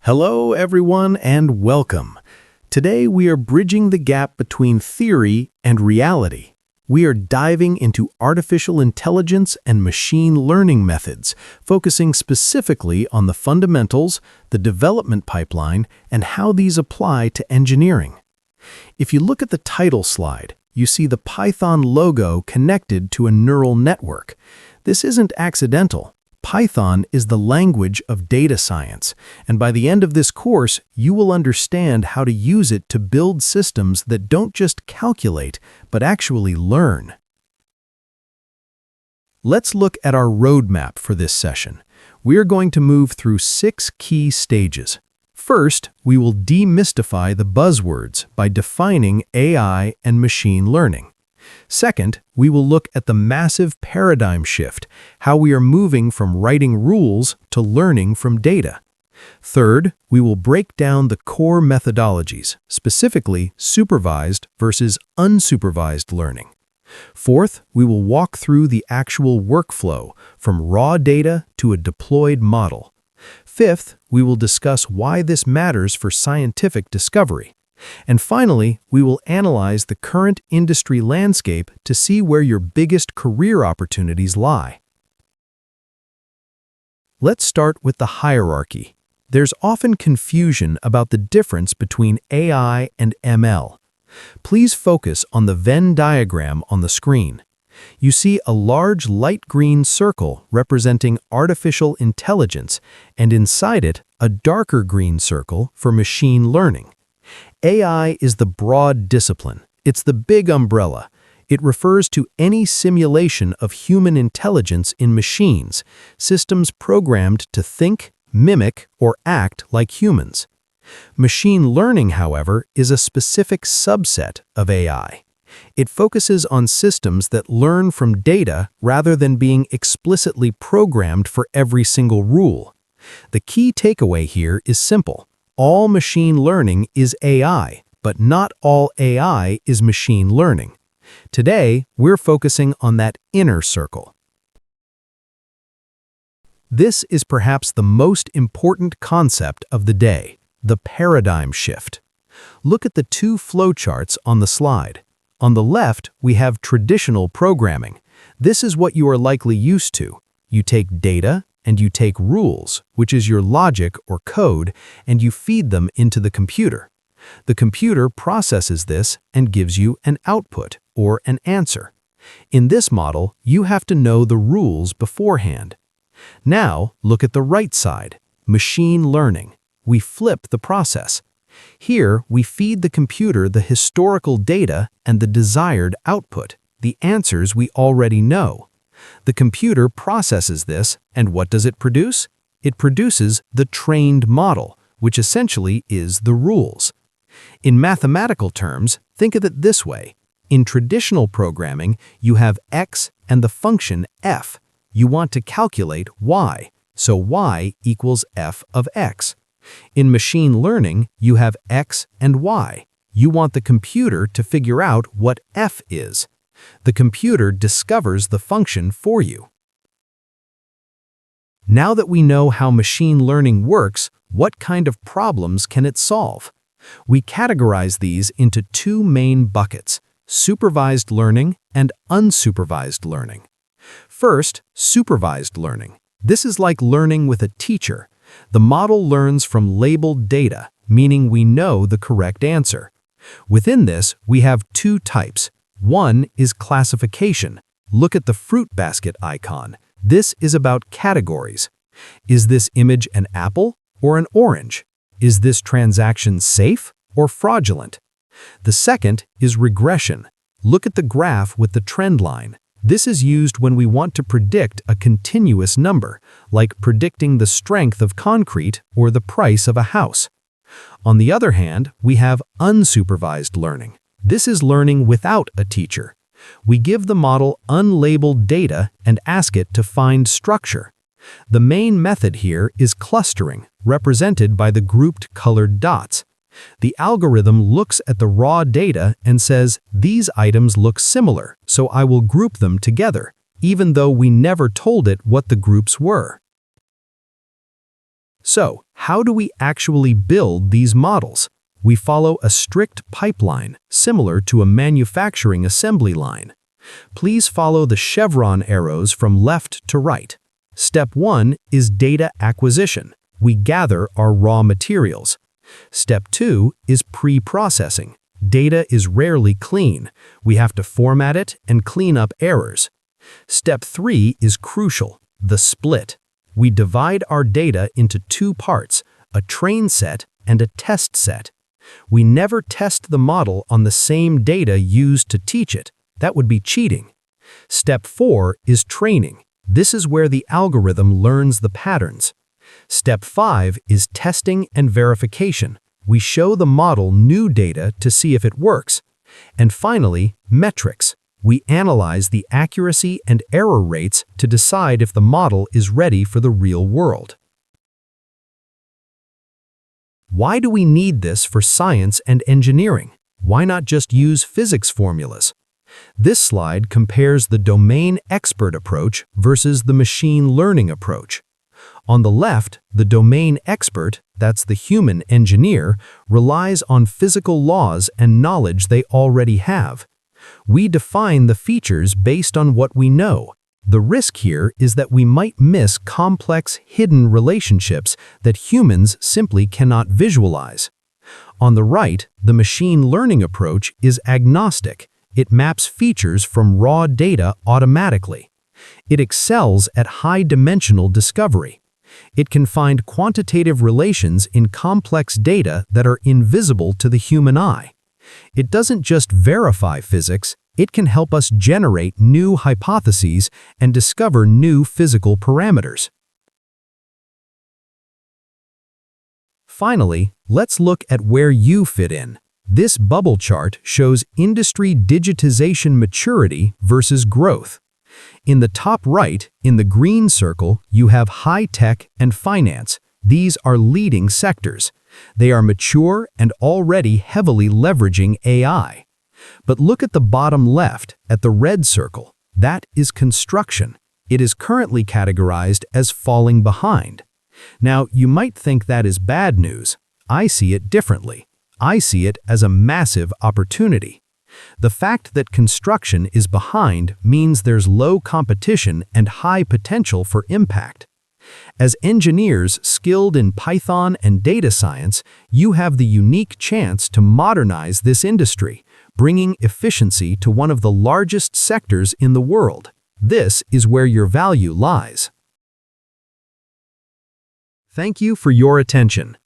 Hello, everyone, and welcome. Today, we are bridging the gap between theory and reality. We are diving into artificial intelligence and machine learning methods, focusing specifically on the fundamentals, the development pipeline, and how these apply to engineering. If you look at the title slide, you see the Python logo connected to a neural network. This isn't accidental. Python is the language of data science, and by the end of this course, you will understand how to use it to build systems that don't just calculate, but actually learn. Let's look at our roadmap for this session. We are going to move through 6 key stages. First, we will demystify the buzzwords by defining AI and machine learning. Second, we will look at the massive paradigm shift, how we are moving from writing rules to learning from data. Third, we will break down the core methodologies, specifically supervised versus unsupervised learning. Fourth, we will walk through the actual workflow, from raw data to a deployed model. Fifth, we will discuss why this matters for scientific discovery. And finally, we will analyze the current industry landscape to see where your biggest career opportunities lie. Let's start with the hierarchy. There's often confusion about the difference between AI and ML. Please focus on the Venn diagram on the screen. You see a large light green circle representing artificial intelligence, and inside it, a darker green circle for machine learning. AI is the broad discipline. It's the big umbrella. It refers to any simulation of human intelligence in machines, systems programmed to think, mimic, or act like humans. Machine learning, however, is a specific subset of AI. It focuses on systems that learn from data rather than being explicitly programmed for every single rule. The key takeaway here is simple. All machine learning is AI, but not all AI is machine learning. Today, we're focusing on that inner circle. This is perhaps the most important concept of the day, the paradigm shift. Look at the 2 flowcharts on the slide. On the left, we have traditional programming. This is what you are likely used to. You take data, and you take rules, which is your logic or code, and you feed them into the computer. The computer processes this and gives you an output, or an answer. In this model, you have to know the rules beforehand. Now, look at the right side, machine learning. We flip the process. Here, we feed the computer the historical data and the desired output, the answers we already know. The computer processes this, and what does it produce? It produces the trained model, which essentially is the rules. In mathematical terms, think of it this way. In traditional programming, you have x and the function f. You want to calculate y, so y equals f of x. In machine learning, you have x and y. You want the computer to figure out what f is. The computer discovers the function for you. Now that we know how machine learning works, what kind of problems can it solve? We categorize these into 2 main buckets, supervised learning and unsupervised learning. First, supervised learning. This is like learning with a teacher. The model learns from labeled data, meaning we know the correct answer. Within this, we have 2 types. One is classification. Look at the fruit basket icon. This is about categories. Is this image an apple or an orange? Is this transaction safe or fraudulent? The second is regression. Look at the graph with the trend line. This is used when we want to predict a continuous number, like predicting the strength of concrete or the price of a house. On the other hand, we have unsupervised learning. This is learning without a teacher. We give the model unlabeled data and ask it to find structure. The main method here is clustering, represented by the grouped colored dots. The algorithm looks at the raw data and says, these items look similar, so I will group them together, even though we never told it what the groups were. So, how do we actually build these models? We follow a strict pipeline, similar to a manufacturing assembly line. Please follow the chevron arrows from left to right. Step 1 is data acquisition. We gather our raw materials. Step 2 is pre-processing. Data is rarely clean. We have to format it and clean up errors. Step 3 is crucial, the split. We divide our data into two parts, a train set and a test set. We never test the model on the same data used to teach it. That would be cheating. Step 4 is training. This is where the algorithm learns the patterns. Step 5 is testing and verification. We show the model new data to see if it works. And finally, metrics. We analyze the accuracy and error rates to decide if the model is ready for the real world. Why do we need this for science and engineering? Why not just use physics formulas? This slide compares the domain expert approach versus the machine learning approach. On the left, the domain expert, that's the human engineer, relies on physical laws and knowledge they already have. We define the features based on what we know. The risk here is that we might miss complex, hidden relationships that humans simply cannot visualize. On the right, the machine learning approach is agnostic. It maps features from raw data automatically. It excels at high-dimensional discovery. It can find quantitative relations in complex data that are invisible to the human eye. It doesn't just verify physics, it can help us generate new hypotheses and discover new physical parameters. Finally, let's look at where you fit in. This bubble chart shows industry digitization maturity versus growth. In the top right, in the green circle, you have high-tech and finance. These are leading sectors. They are mature and already heavily leveraging AI. But look at the bottom left, at the red circle. That is construction. It is currently categorized as falling behind. Now, you might think that is bad news. I see it differently. I see it as a massive opportunity. The fact that construction is behind means there's low competition and high potential for impact. As engineers skilled in Python and data science, you have the unique chance to modernize this industry, bringing efficiency to one of the largest sectors in the world. This is where your value lies. Thank you for your attention.